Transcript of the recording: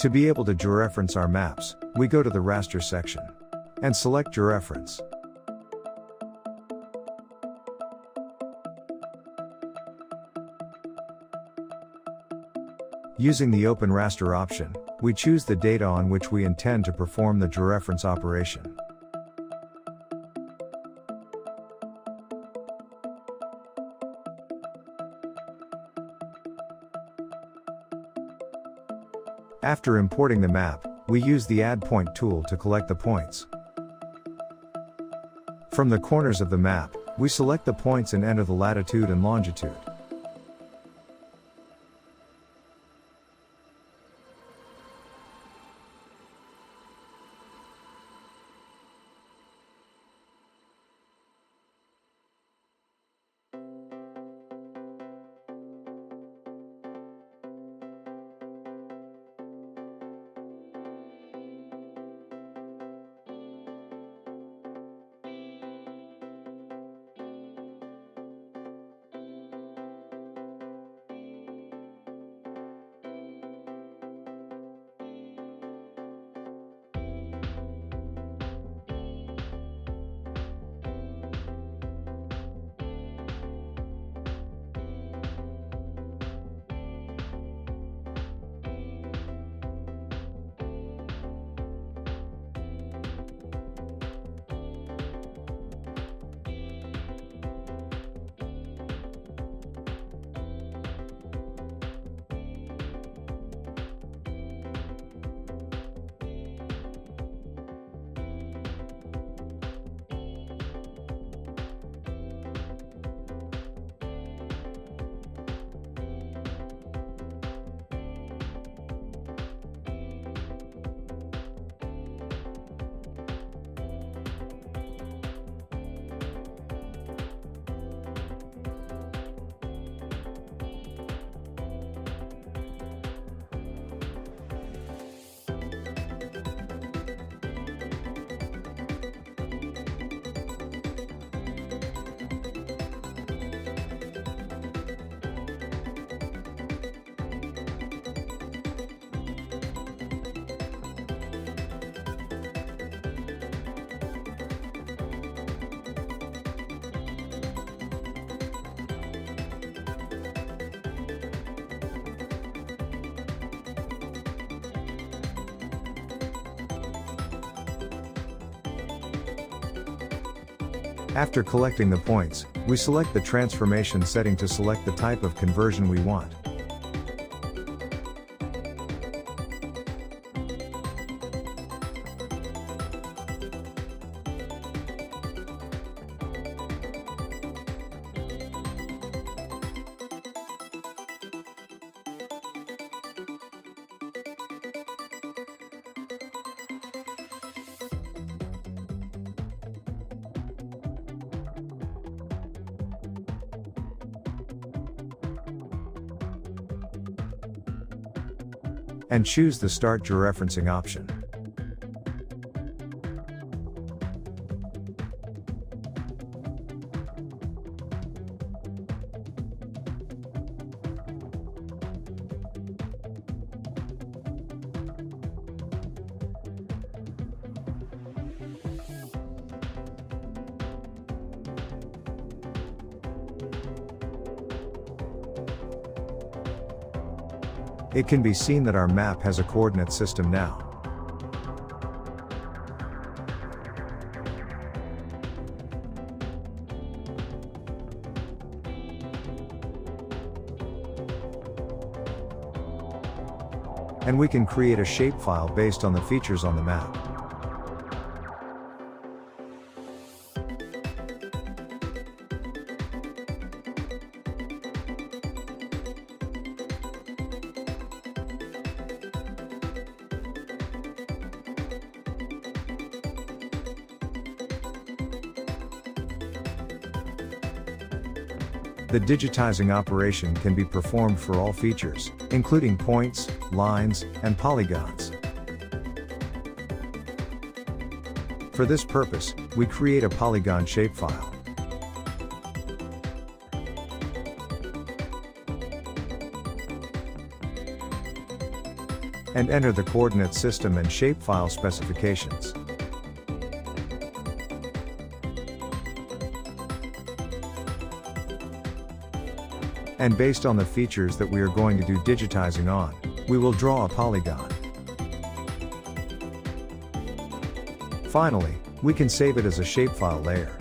To be able to georeference our maps, we go to the raster section and select georeference. Using the Open Raster option, we choose the data on which we intend to perform the georeference operation. After importing the map, we use the Add Point tool to collect the points. From the corners of the map, we select the points and enter the latitude and longitude. After collecting the points, we select the transformation setting to select the type of conversion we want. And choose the Start Georeferencing option. It can be seen that our map has a coordinate system now. And we can create a shapefile based on the features on the map. The digitizing operation can be performed for all features, including points, lines, and polygons. For this purpose, we create a polygon shapefile. and enter the coordinate system and shapefile specifications. And based on the features that we are going to do digitizing on, we will draw a polygon. Finally, we can save it as a shapefile layer.